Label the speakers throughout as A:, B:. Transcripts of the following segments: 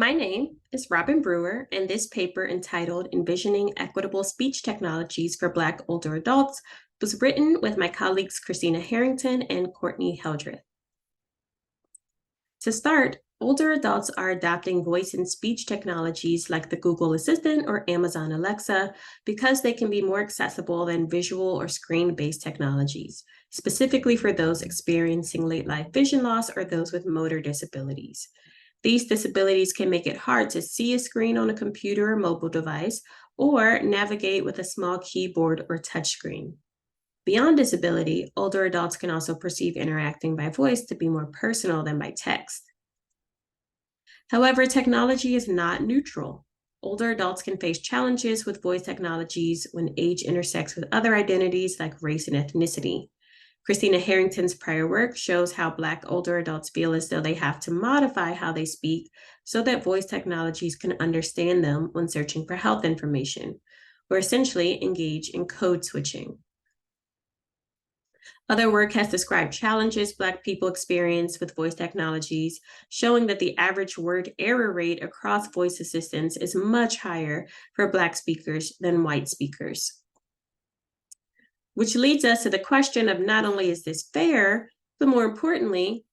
A: My name is Robin Brewer, and this paper entitled Envisioning Equitable Speech Technologies for Black Older Adults was written with my colleagues Christina Harrington and Courtney Heldreth. To start, older adults are adopting voice and speech technologies like the Google Assistant or Amazon Alexa because they can be more accessible than visual or screen-based technologies, specifically for those experiencing late life vision loss or those with motor disabilities. These disabilities can make it hard to see a screen on a computer or mobile device or navigate with a small keyboard or touchscreen. Beyond disability, older adults can also perceive interacting by voice to be more personal than by text. However, technology is not neutral. Older adults can face challenges with voice technologies when age intersects with other identities like race and ethnicity. Christina Harrington's prior work shows how Black older adults feel as though they have to modify how they speak so that voice technologies can understand them when searching for health information, or essentially engage in code switching. Other work has described challenges Black people experience with voice technologies, showing that the average word error rate across voice assistants is much higher for Black speakers than white speakers. Which leads us to the question of not only is this fair, but more importantly,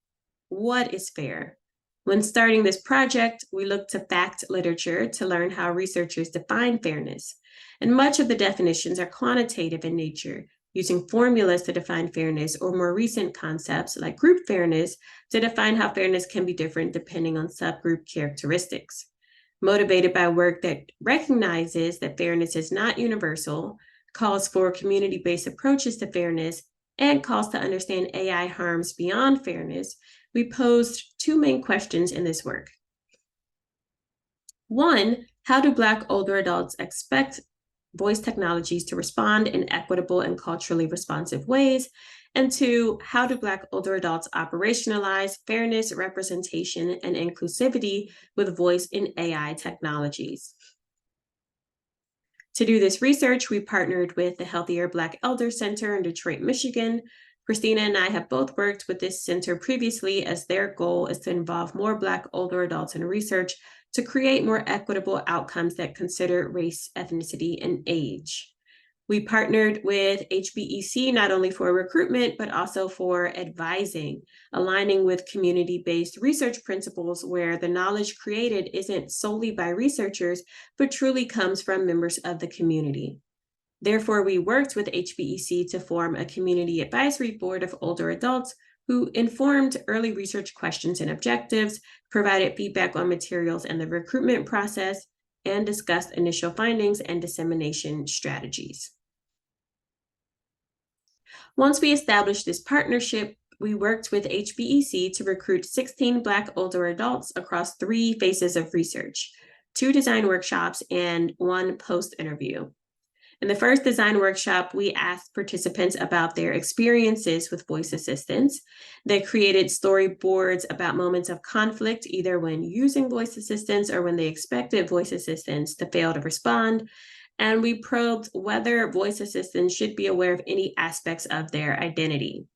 A: what is fair? When starting this project, we looked to fact literature to learn how researchers define fairness. And much of the definitions are quantitative in nature, using formulas to define fairness, or more recent concepts like group fairness to define how fairness can be different depending on subgroup characteristics. Motivated by work that recognizes that fairness is not universal, calls for community-based approaches to fairness, and calls to understand AI harms beyond fairness, we posed two main questions in this work. One, how do Black older adults expect voice technologies to respond in equitable and culturally responsive ways? And two, how do Black older adults operationalize fairness, representation, and inclusivity with voice in AI technologies? To do this research, we partnered with the Healthier Black Elder Center in Detroit, Michigan. Christina and I have both worked with this center previously, as their goal is to involve more Black older adults in research to create more equitable outcomes that consider race, ethnicity, and age. We partnered with HBEC not only for recruitment, but also for advising, aligning with community-based research principles where the knowledge created isn't solely by researchers, but truly comes from members of the community. Therefore, we worked with HBEC to form a community advisory board of older adults who informed early research questions and objectives, provided feedback on materials and the recruitment process, and discussed initial findings and dissemination strategies. Once we established this partnership, we worked with HBEC to recruit 16 Black older adults across 3 phases of research, 2 design workshops, and 1 post-interview. In the first design workshop, we asked participants about their experiences with voice assistants. They created storyboards about moments of conflict, either when using voice assistants or when they expected voice assistants to fail to respond. And we probed whether voice assistants should be aware of any aspects of their identity.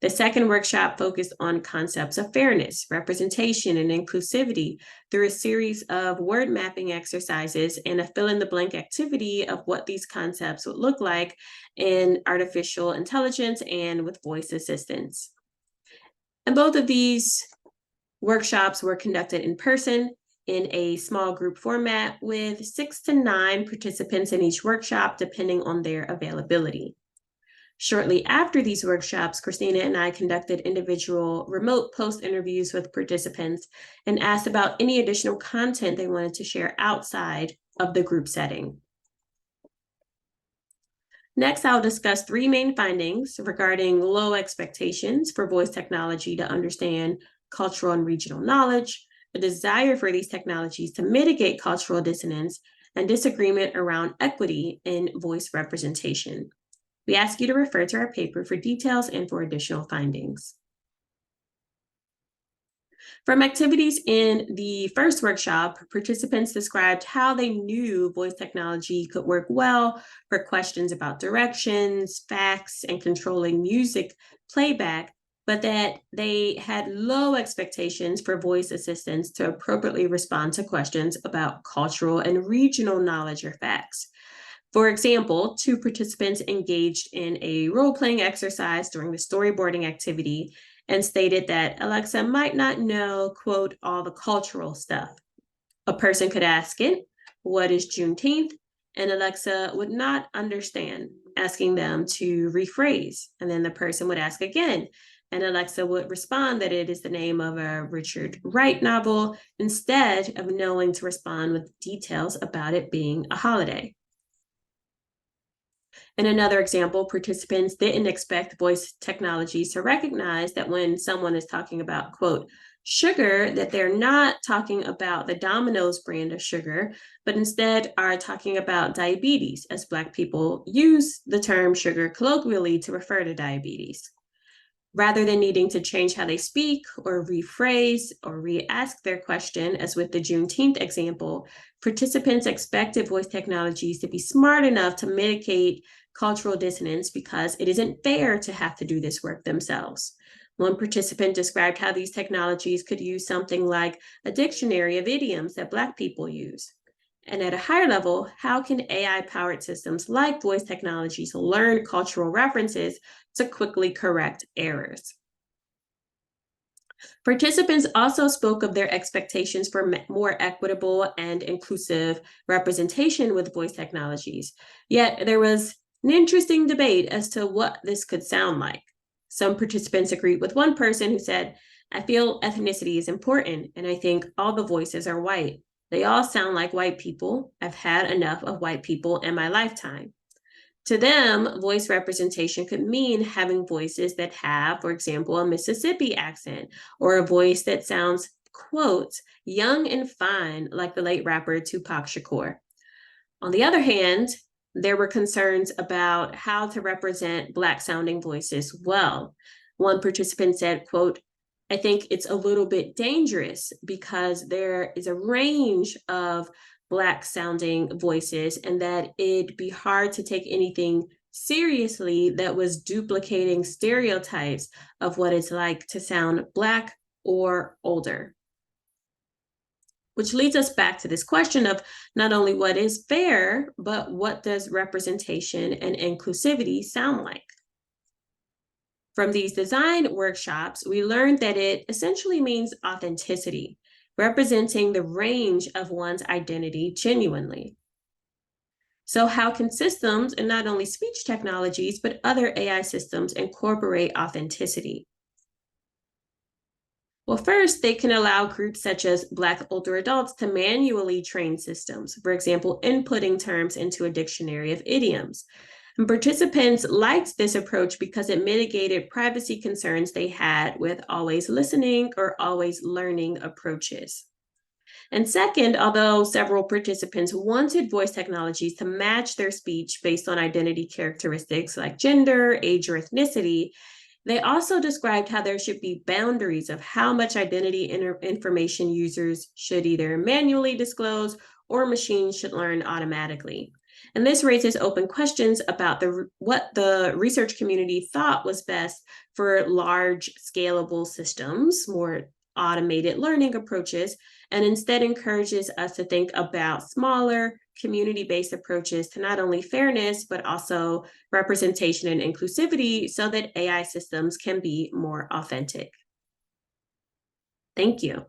A: The second workshop focused on concepts of fairness, representation, and inclusivity through a series of word mapping exercises and a fill-in-the-blank activity of what these concepts would look like in artificial intelligence and with voice assistants. And both of these workshops were conducted in person in a small group format with 6 to 9 participants in each workshop, depending on their availability. Shortly after these workshops, Christina and I conducted individual remote post interviews with participants and asked about any additional content they wanted to share outside of the group setting. Next, I'll discuss 3 main findings regarding low expectations for voice technology to understand cultural and regional knowledge, the desire for these technologies to mitigate cultural dissonance, and disagreement around equity in voice representation. We ask you to refer to our paper for details and for additional findings. From activities in the first workshop, participants described how they knew voice technology could work well for questions about directions, facts, and controlling music playback, but that they had low expectations for voice assistants to appropriately respond to questions about cultural and regional knowledge or facts. For example, two participants engaged in a role playing exercise during the storyboarding activity and stated that Alexa might not know, quote, all the cultural stuff. A person could ask it, what is Juneteenth? And Alexa would not understand, asking them to rephrase. And then the person would ask again, and Alexa would respond that it is the name of a Richard Wright novel, instead of knowing to respond with details about it being a holiday. In another example, participants didn't expect voice technologies to recognize that when someone is talking about, quote, sugar, that they're not talking about the Domino's brand of sugar, but instead are talking about diabetes, as Black people use the term sugar colloquially to refer to diabetes. Rather than needing to change how they speak or rephrase or re-ask their question, as with the Juneteenth example, participants expected voice technologies to be smart enough to mitigate cultural dissonance because it isn't fair to have to do this work themselves. One participant described how these technologies could use something like a dictionary of idioms that Black people use. And at a higher level, how can AI-powered systems like voice technologies learn cultural references to quickly correct errors? Participants also spoke of their expectations for more equitable and inclusive representation with voice technologies. Yet there was an interesting debate as to what this could sound like. Some participants agreed with one person who said, I feel ethnicity is important, and I think all the voices are white. They all sound like white people. I've had enough of white people in my lifetime. To them, voice representation could mean having voices that have, for example, a Mississippi accent, or a voice that sounds, quote, young and fine, like the late rapper Tupac Shakur. On the other hand, there were concerns about how to represent Black sounding voices well. One participant said, quote, I think it's a little bit dangerous because there is a range of Black sounding voices and that it'd be hard to take anything seriously that was duplicating stereotypes of what it's like to sound Black or older. Which leads us back to this question of not only what is fair, but what does representation and inclusivity sound like? From these design workshops, we learned that it essentially means authenticity, representing the range of one's identity genuinely. So how can systems, and not only speech technologies, but other AI systems incorporate authenticity? Well, first, they can allow groups such as Black older adults to manually train systems, for example, inputting terms into a dictionary of idioms. And participants liked this approach because it mitigated privacy concerns they had with always listening or always learning approaches. And second, although several participants wanted voice technologies to match their speech based on identity characteristics like gender, age, or ethnicity, they also described how there should be boundaries of how much identity information users should either manually disclose or machines should learn automatically. And this raises open questions about what the research community thought was best for large scalable systems, more automated learning approaches, and instead encourages us to think about smaller community-based approaches to not only fairness, but also representation and inclusivity so that AI systems can be more authentic. Thank you.